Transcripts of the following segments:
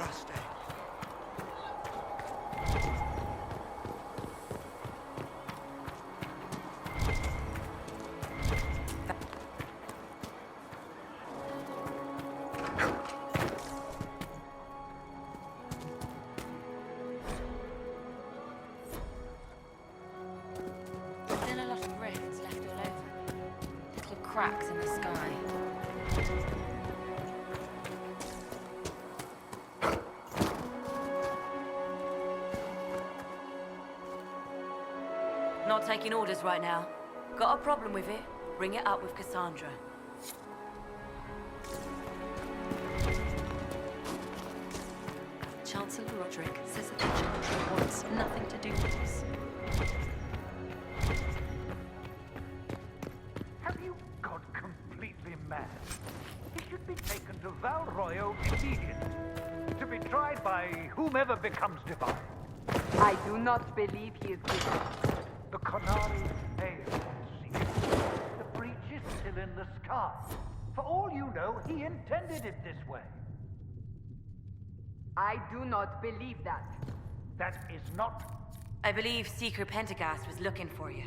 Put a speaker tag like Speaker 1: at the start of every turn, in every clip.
Speaker 1: trusting.
Speaker 2: Still a lot of rifts left all over. Little cracks in the sky.
Speaker 3: Not taking orders right now. Got a problem with it? Bring it up with Cassandra.
Speaker 4: Chancellor Roderick says that the Chancellor wants nothing to do with this.
Speaker 5: Have you gone completely mad? He should be taken to Val Royo immediately, to be tried by whomever becomes divine.
Speaker 6: I do not believe he is guilty.
Speaker 5: The Qunari failed, see? The breach is still in the sky. For all you know, he intended it this way.
Speaker 6: I do not believe that.
Speaker 5: That is not...
Speaker 3: I believe Seeker Pentagast was looking for you.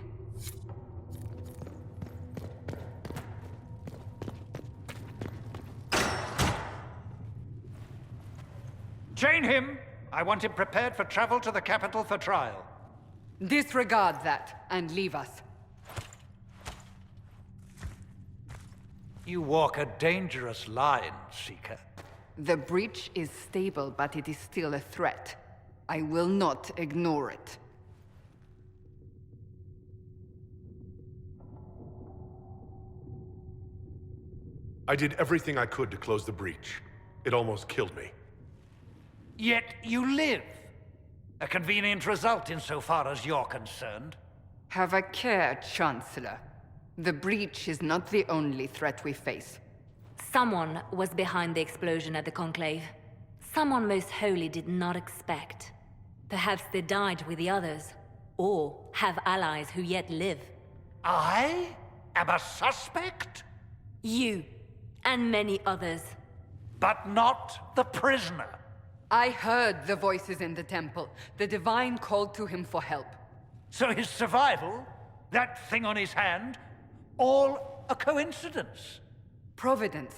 Speaker 5: Chain him! I want him prepared for travel to the capital for trial.
Speaker 6: Disregard that and leave us.
Speaker 5: You walk a dangerous line, Seeker.
Speaker 6: The breach is stable, but it is still a threat. I will not ignore it.
Speaker 7: I did everything I could to close the breach. It almost killed me.
Speaker 5: Yet you live. A convenient result insofar as you're concerned.
Speaker 6: Have a care, Chancellor. The breach is not the only threat we face.
Speaker 2: Someone was behind the explosion at the Conclave. Someone most holy did not expect. Perhaps they died with the others, or have allies who yet live.
Speaker 5: I am a suspect?
Speaker 2: You, and many others.
Speaker 5: But not the prisoner.
Speaker 6: I heard the voices in the temple. The Divine called to him for help.
Speaker 5: So his survival, that thing on his hand, all a coincidence.
Speaker 6: Providence.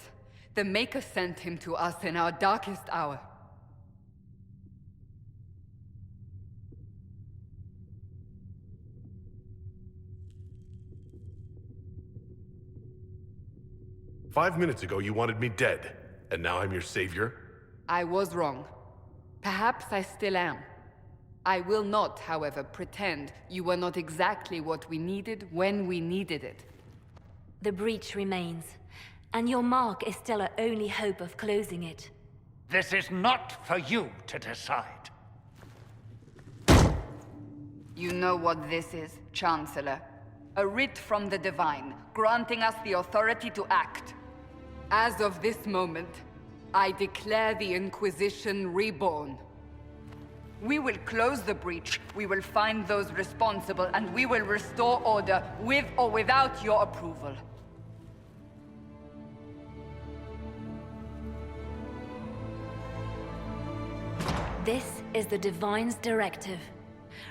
Speaker 6: The Maker sent him to us in our darkest hour.
Speaker 7: "5 minutes ago, you wanted me dead, and now I'm your savior?"
Speaker 6: I was wrong. Perhaps I still am. I will not, however, pretend you were not exactly what we needed when we needed it.
Speaker 2: The breach remains, and your mark is still our only hope of closing it.
Speaker 5: This is not for you to decide.
Speaker 6: You know what this is, Chancellor. A writ from the Divine, granting us the authority to act. As of this moment, I declare the Inquisition reborn. We will close the breach, we will find those responsible, and we will restore order with or without your approval.
Speaker 2: This is the Divine's directive.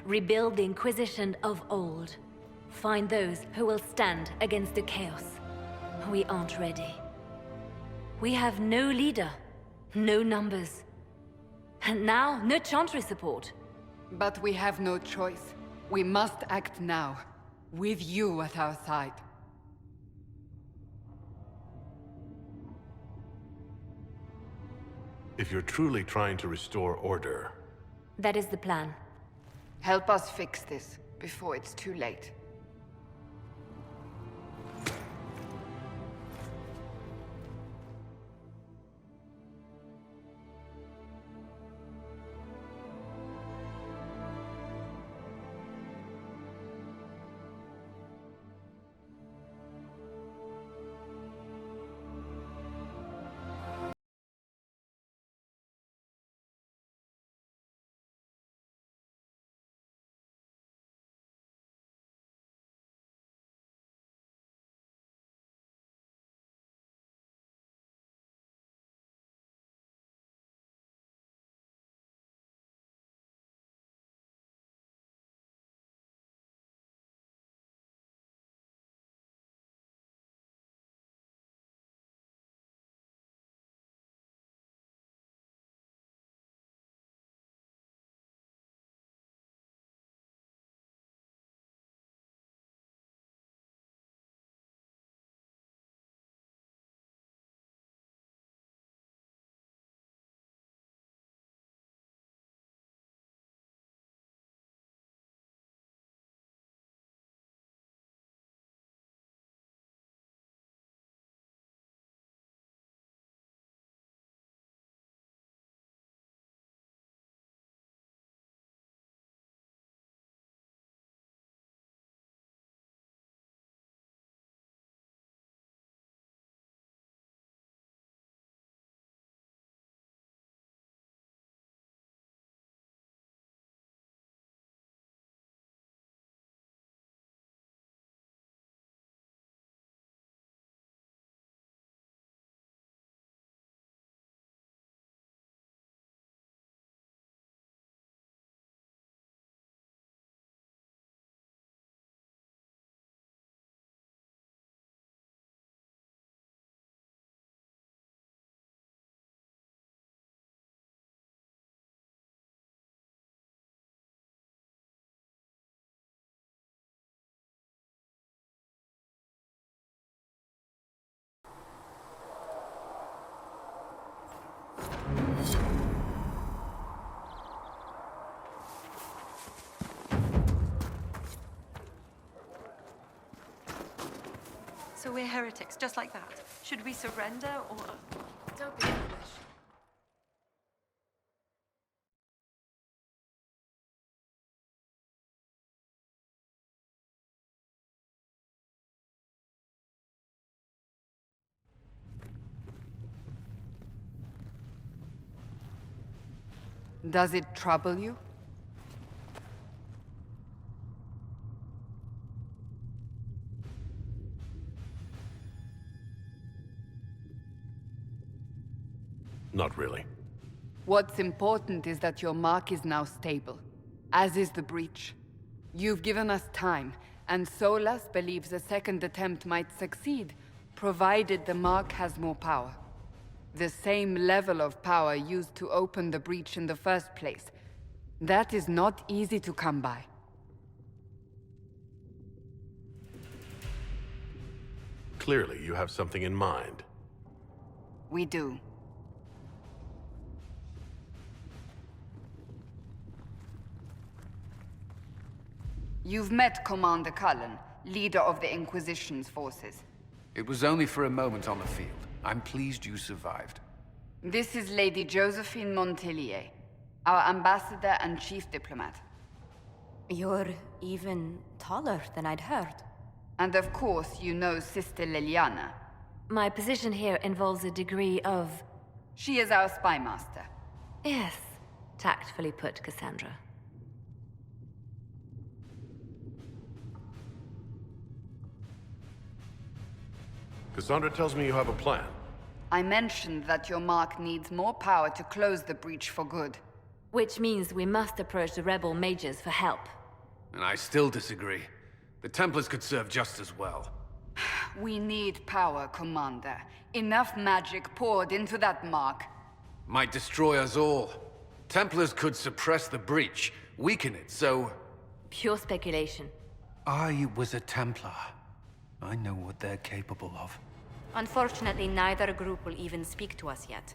Speaker 2: Rebuild the Inquisition of old. Find those who will stand against the chaos. We aren't ready. We have no leader, no numbers. And now, no Chantry support.
Speaker 6: But we have no choice. We must act now, with you at our side.
Speaker 7: If you're truly trying to restore order,
Speaker 2: That is the plan.
Speaker 6: Help us fix this, before it's too late.
Speaker 4: we're heretics, just like that. Should we surrender, or...?
Speaker 3: Don't be foolish.
Speaker 6: Does it trouble you?
Speaker 7: Not really.
Speaker 6: What's important is that your mark is now stable, as is the breach. You've given us time, and Solas believes a second attempt might succeed, provided the mark has more power. The same level of power used to open the breach in the first place. That is not easy to come by.
Speaker 7: Clearly, you have something in mind.
Speaker 6: We do. You've met Commander Cullen, leader of the Inquisition's forces.
Speaker 1: It was only for a moment on the field. I'm pleased you survived.
Speaker 6: This is Lady Josephine Montelier, our ambassador and chief diplomat.
Speaker 8: You're even taller than I'd heard.
Speaker 6: And of course, you know Sister Liliana.
Speaker 2: My position here involves a degree of...
Speaker 6: She is our spy master.
Speaker 2: Yes, tactfully put, Cassandra.
Speaker 7: Cassandra tells me you have a plan.
Speaker 6: I mentioned that your mark needs more power to close the breach for good.
Speaker 2: Which means we must approach the rebel mages for help.
Speaker 1: And I still disagree. The Templars could serve just as well.
Speaker 6: We need power, Commander. Enough magic poured into that mark.
Speaker 1: Might destroy us all. Templars could suppress the breach, weaken it, so...
Speaker 2: Pure speculation.
Speaker 1: I was a Templar. I know what they're capable of.
Speaker 8: Unfortunately, neither group will even speak to us yet.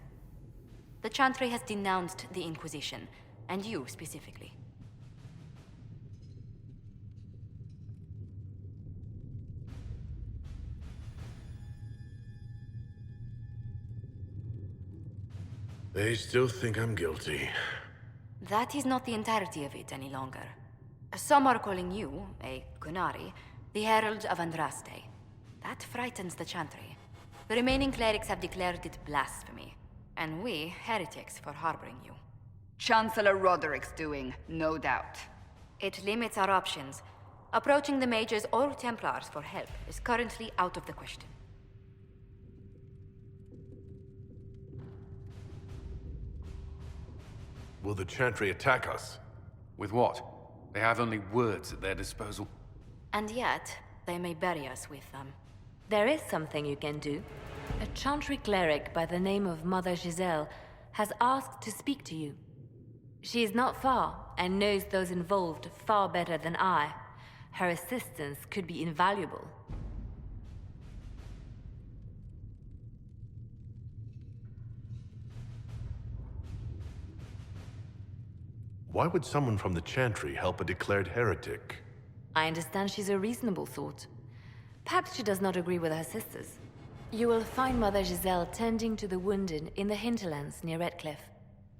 Speaker 8: The Chantry has denounced the Inquisition, and you specifically.
Speaker 7: They still think I'm guilty.
Speaker 8: That is not the entirety of it any longer. Some are calling you, a Kunari, the Herald of Andraste. That frightens the Chantry. The remaining clerics have declared it blasphemy, and we, heretics, for harboring you.
Speaker 6: Chancellor Roderick's doing, no doubt.
Speaker 8: It limits our options. Approaching the mages or Templars for help is currently out of the question.
Speaker 7: Will the Chantry attack us?
Speaker 1: With what? They have only words at their disposal.
Speaker 8: And yet, they may bury us with them.
Speaker 2: There is something you can do. A Chantry cleric by the name of Mother Giselle has asked to speak to you. She is not far and knows those involved far better than I. Her assistance could be invaluable.
Speaker 7: Why would someone from the Chantry help a declared heretic?
Speaker 2: I understand she's a reasonable sort. Perhaps she does not agree with her sisters. You will find Mother Giselle tending to the wounded in the hinterlands near Redcliffe.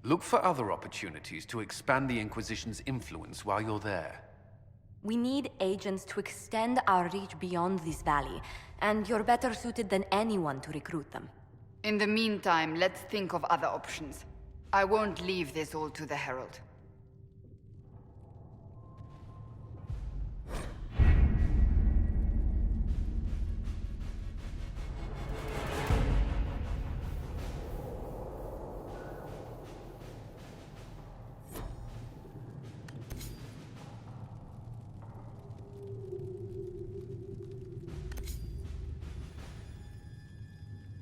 Speaker 1: Look for other opportunities to expand the Inquisition's influence while you're there.
Speaker 8: We need agents to extend our reach beyond this valley, and you're better suited than anyone to recruit them.
Speaker 6: In the meantime, let's think of other options. I won't leave this all to the Herald.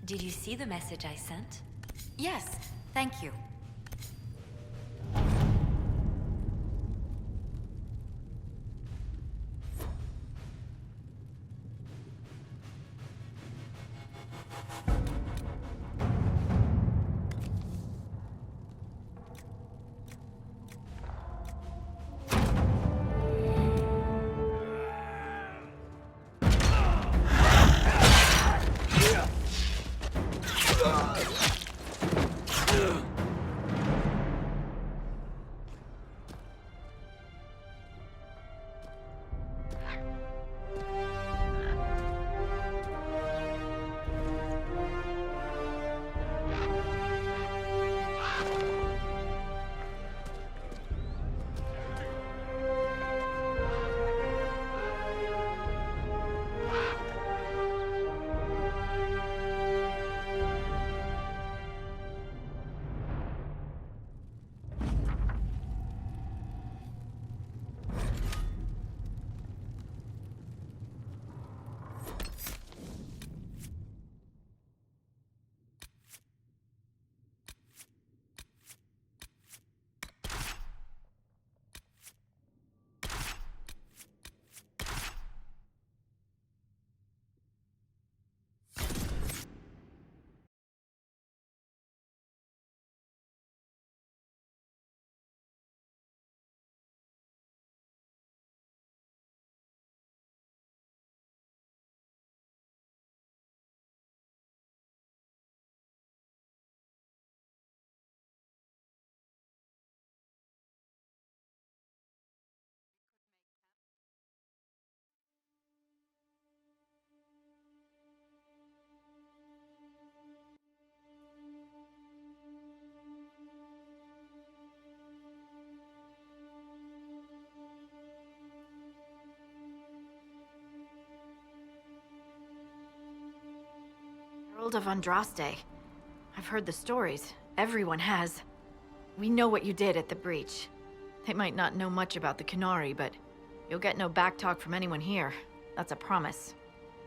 Speaker 2: Did you see the message I sent?
Speaker 8: Yes, thank you.
Speaker 9: Herald of Andraste. I've heard the stories. Everyone has. We know what you did at the breach. They might not know much about the Qunari, but you'll get no backtalk from anyone here. That's a promise.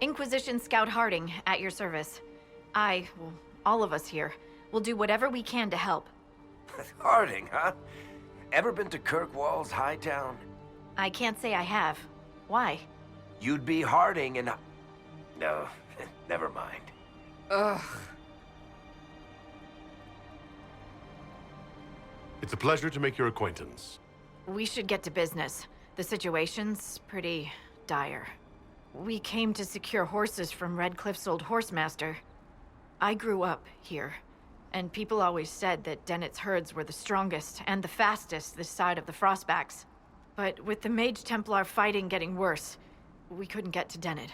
Speaker 9: Inquisition Scout Harding, at your service. Well, all of us here, will do whatever we can to help.
Speaker 10: Harding, huh? Ever been to Kirkwall's Hightown?
Speaker 9: I can't say I have. Why?
Speaker 10: You'd be Harding and... No, never mind.
Speaker 6: Ugh.
Speaker 7: It's a pleasure to make your acquaintance.
Speaker 9: We should get to business. The situation's pretty dire. We came to secure horses from Redcliffe's old horsemaster. I grew up here, and people always said that Dennett's herds were the strongest and the fastest this side of the Frostbacks. But with the Mage Templar fighting getting worse, we couldn't get to Dennett.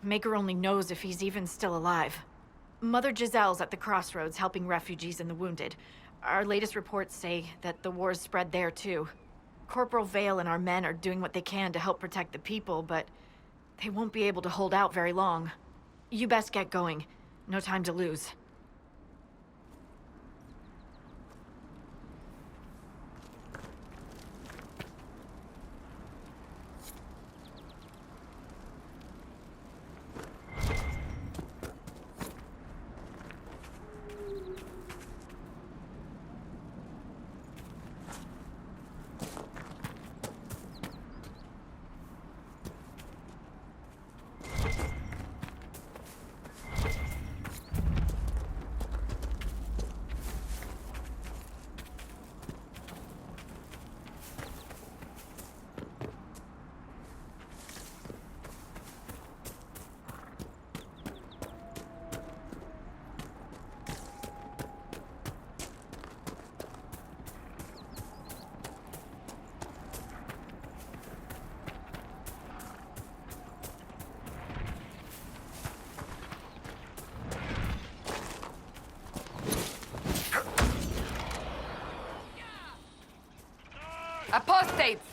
Speaker 9: Maker only knows if he's even still alive. Mother Giselle's at the crossroads helping refugees and the wounded. Our latest reports say that the war's spread there too. Corporal Vale and our men are doing what they can to help protect the people, but they won't be able to hold out very long. You best get going. No time to lose.
Speaker 6: Apostates!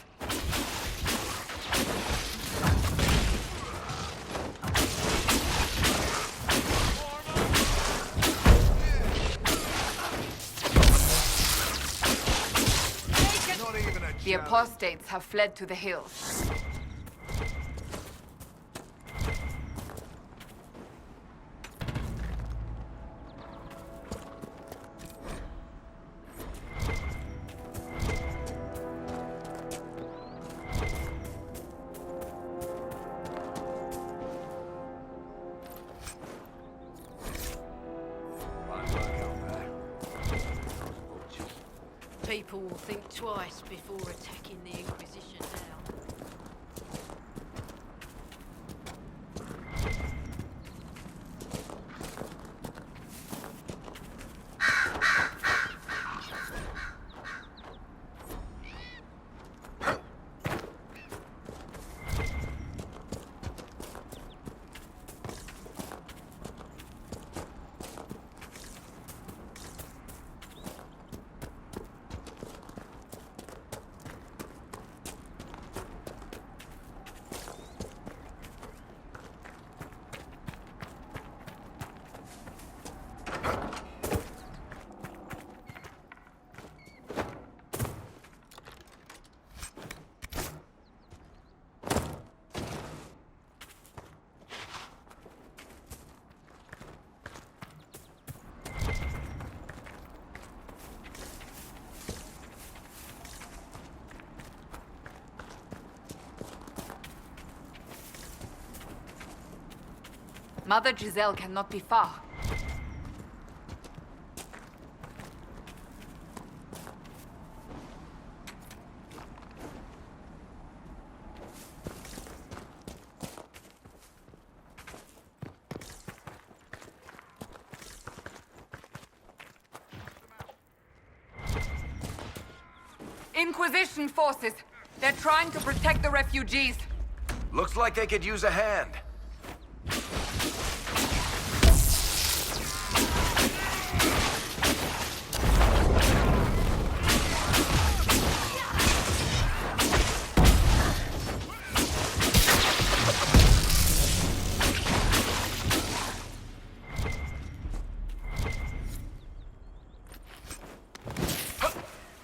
Speaker 6: The apostates have fled to the hills.
Speaker 11: People will think twice before attacking the Inquisition now.
Speaker 6: Mother Giselle cannot be far. Inquisition forces! They're trying to protect the refugees!
Speaker 10: Looks like they could use a hand.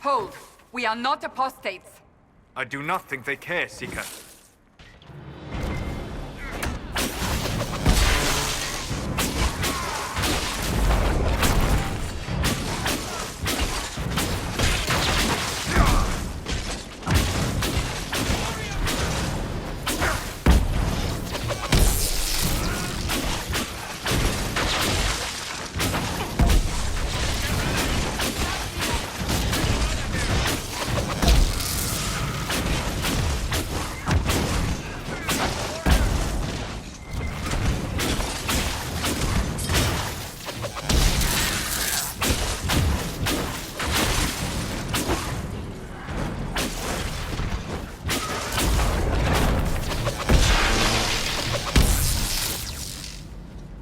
Speaker 6: Hold. We are not apostates.
Speaker 12: I do not think they care, Seeker.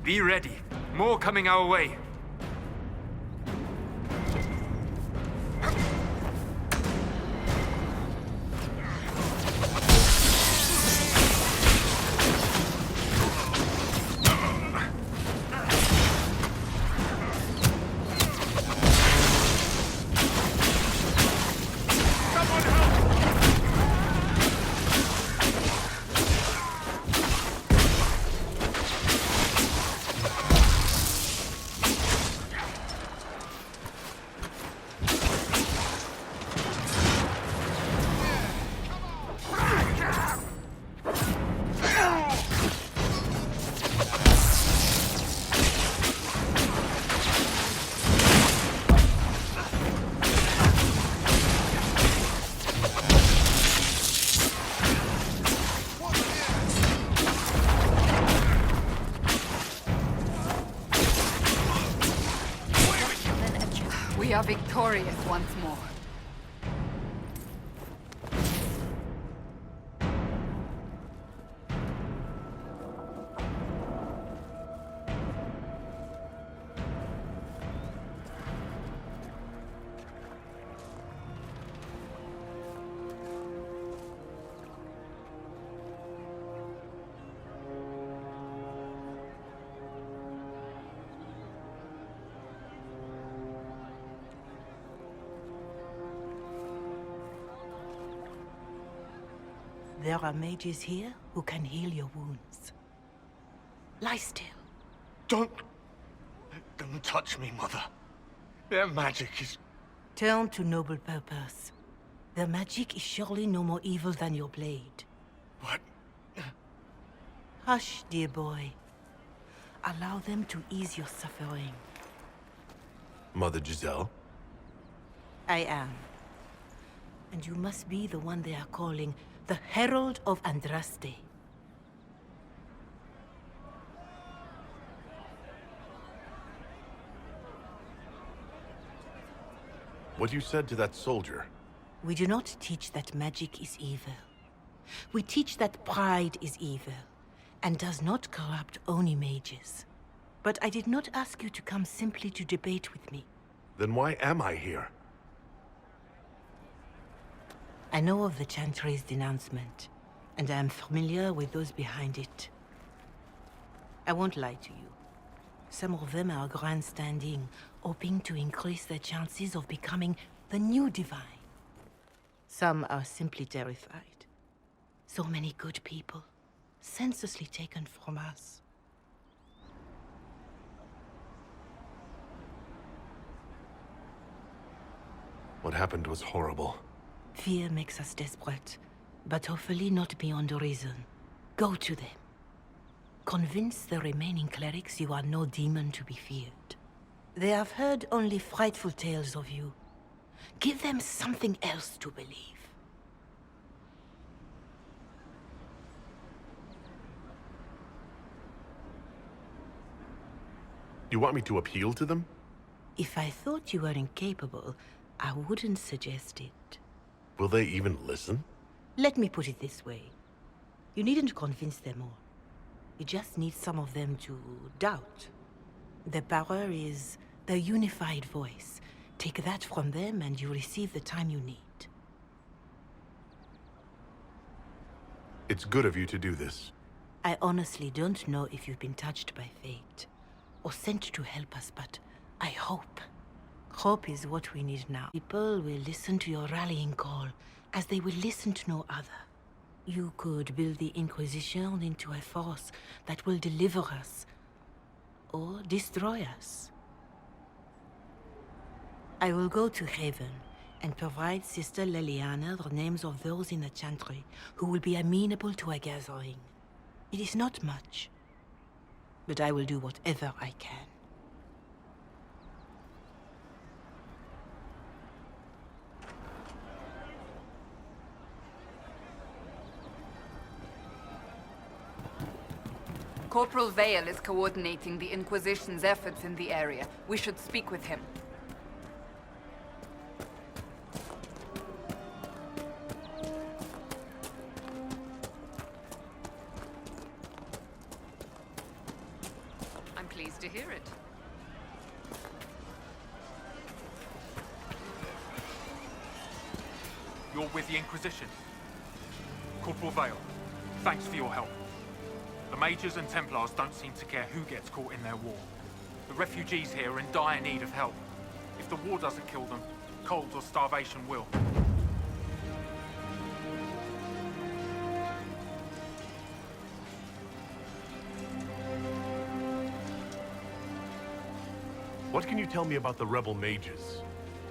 Speaker 12: Be ready. More coming our way.
Speaker 6: We are victorious once more.
Speaker 13: There are mages here who can heal your wounds. Lie still.
Speaker 14: Don't touch me, Mother. Their magic is...
Speaker 13: Turn to noble purpose. Their magic is surely no more evil than your blade.
Speaker 14: What?
Speaker 13: Hush, dear boy. Allow them to ease your suffering.
Speaker 7: Mother Giselle?
Speaker 13: I am. And you must be the one they are calling the Herald of Andraste.
Speaker 7: What you said to that soldier?
Speaker 13: We do not teach that magic is evil. We teach that pride is evil, and does not corrupt only mages. But I did not ask you to come simply to debate with me.
Speaker 7: Then why am I here?
Speaker 13: I know of the Chantry's denouncement, and I am familiar with those behind it. I won't lie to you. Some of them are grandstanding, hoping to increase their chances of becoming the new divine. Some are simply terrified. So many good people, senselessly taken from us.
Speaker 7: What happened was horrible.
Speaker 13: Fear makes us desperate, but hopefully not beyond reason. Go to them. Convince the remaining clerics you are no demon to be feared. They have heard only frightful tales of you. Give them something else to believe.
Speaker 7: You want me to appeal to them?
Speaker 13: If I thought you were incapable, I wouldn't suggest it.
Speaker 7: Will they even listen?
Speaker 13: Let me put it this way. You needn't convince them all. You just need some of them to doubt. Their power is their unified voice. Take that from them and you receive the time you need.
Speaker 7: It's good of you to do this.
Speaker 13: I honestly don't know if you've been touched by fate, or sent to help us, but I hope. Hope is what we need now. People will listen to your rallying call, as they will listen to no other. You could build the Inquisition into a force that will deliver us, or destroy us. I will go to Haven and provide Sister Leliana the names of those in the Chantry who will be amenable to a gathering. It is not much, but I will do whatever I can.
Speaker 6: Corporal Vale is coordinating the Inquisition's efforts in the area. We should speak with him.
Speaker 15: I'm pleased to hear it.
Speaker 12: You're with the Inquisition. Corporal Vale, thanks for your help. The Mages and Templars don't seem to care who gets caught in their war. The refugees here are in dire need of help. If the war doesn't kill them, cold or starvation will.
Speaker 7: What can you tell me about the rebel mages?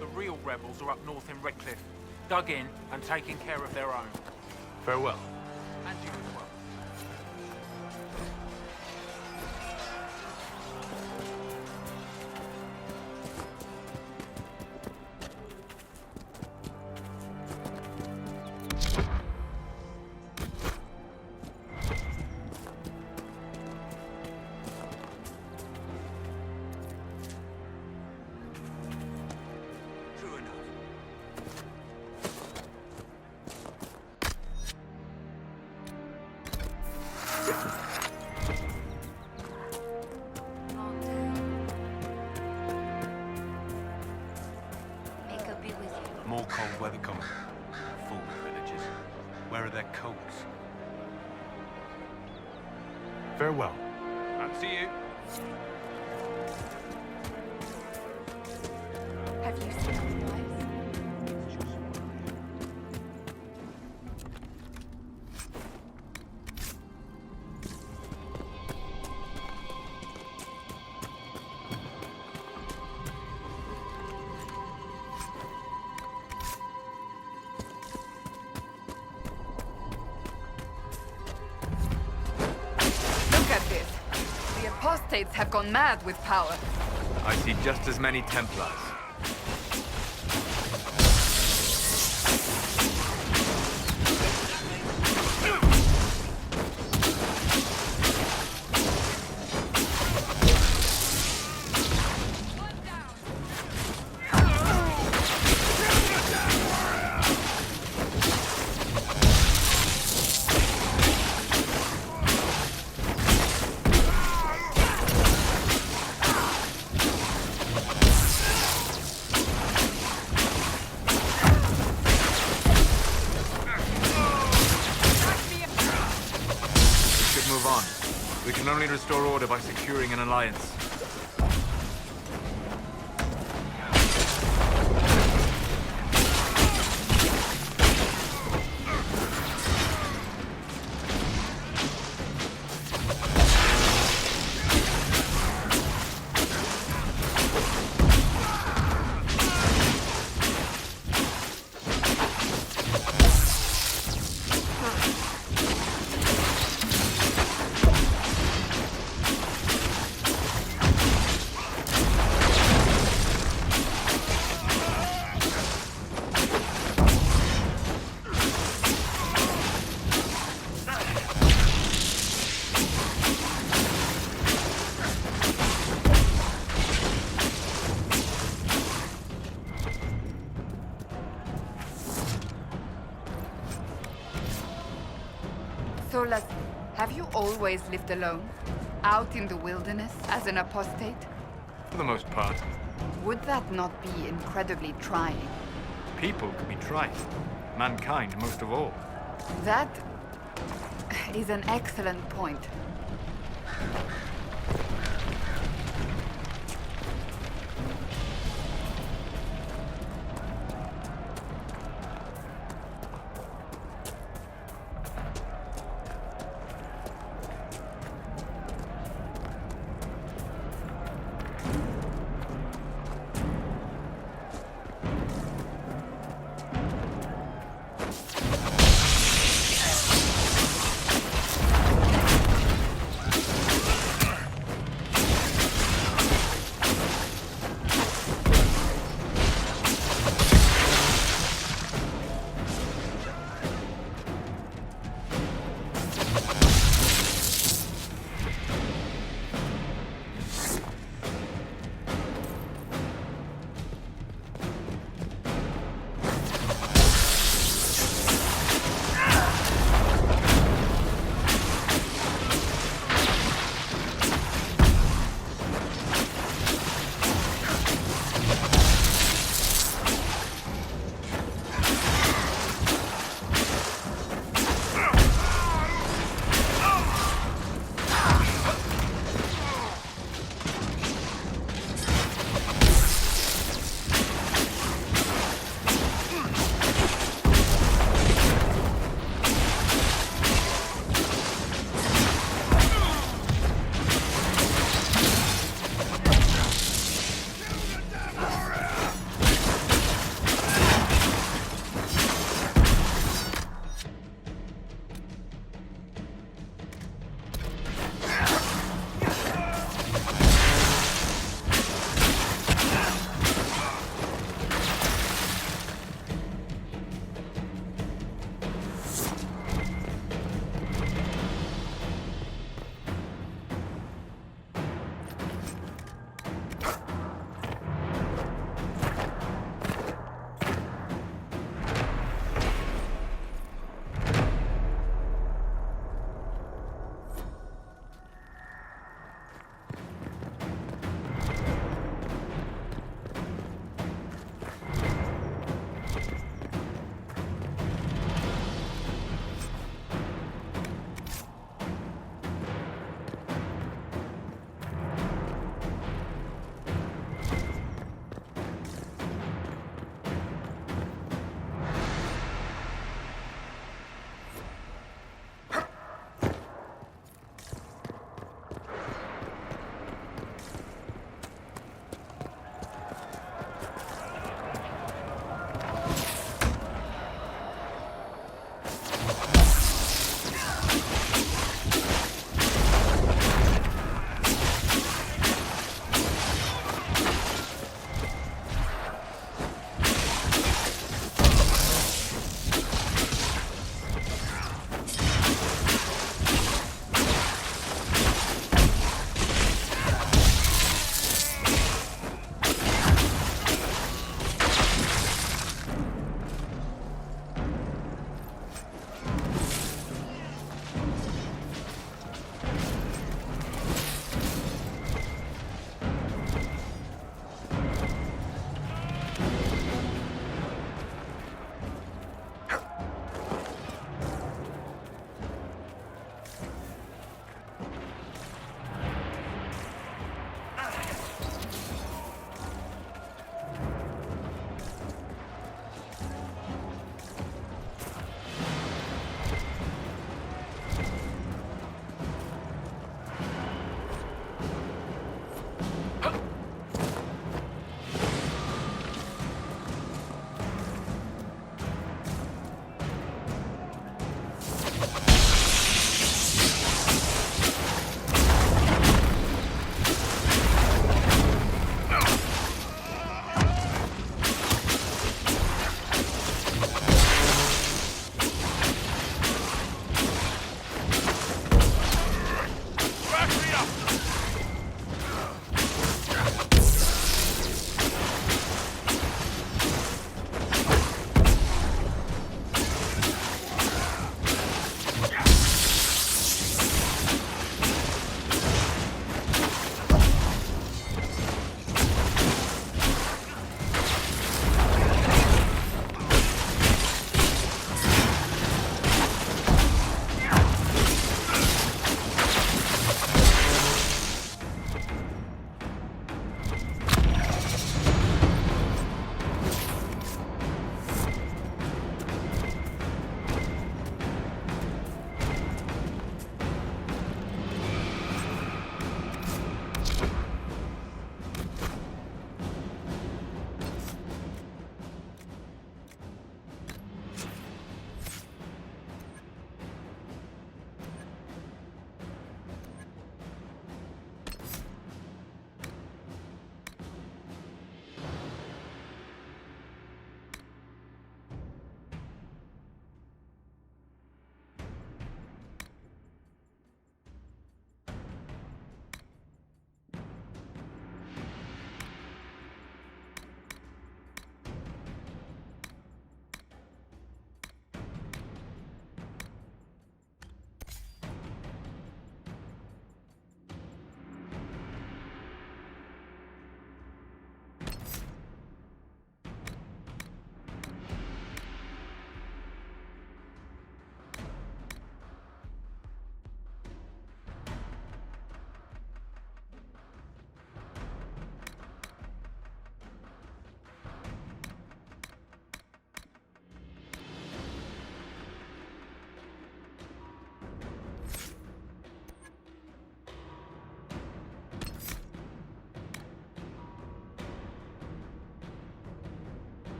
Speaker 12: The real rebels are up north in Redcliffe, dug in and taking care of their own.
Speaker 7: Farewell.
Speaker 12: And you as well.
Speaker 16: More cold weather coming. Fool villagers. Where are their coats?
Speaker 7: Farewell.
Speaker 12: And see you.
Speaker 6: Have you seen our wives? Apostates have gone mad with power.
Speaker 16: I see just as many Templars. We can only restore order by securing an alliance.
Speaker 6: Solas, have you always lived alone? Out in the wilderness as an apostate?
Speaker 16: For the most part.
Speaker 6: Would that not be incredibly trying?
Speaker 16: People can be trying. Mankind most of all.
Speaker 6: That is an excellent point.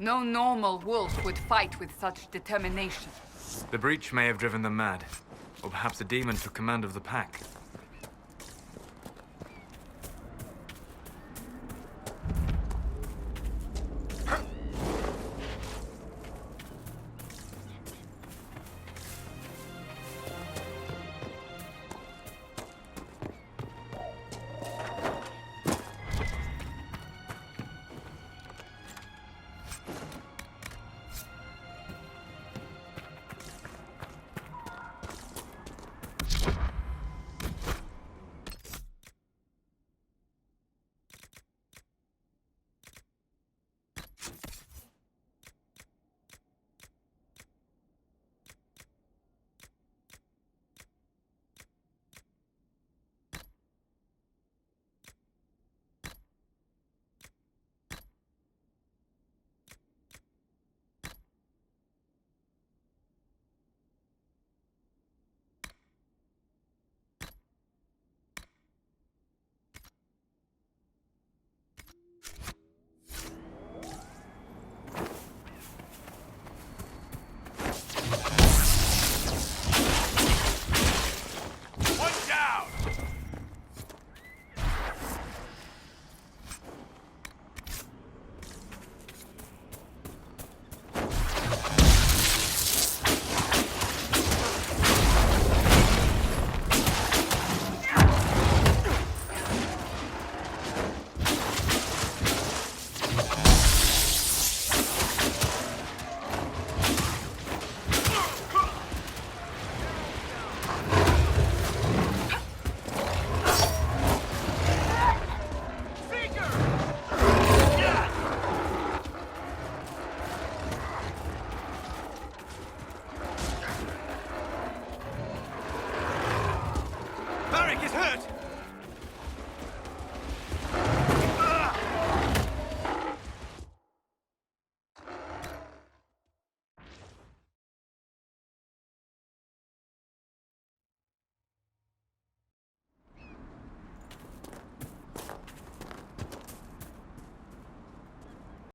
Speaker 6: No normal wolf would fight with such determination.
Speaker 16: The breach may have driven them mad. Or perhaps a demon took command of the pack.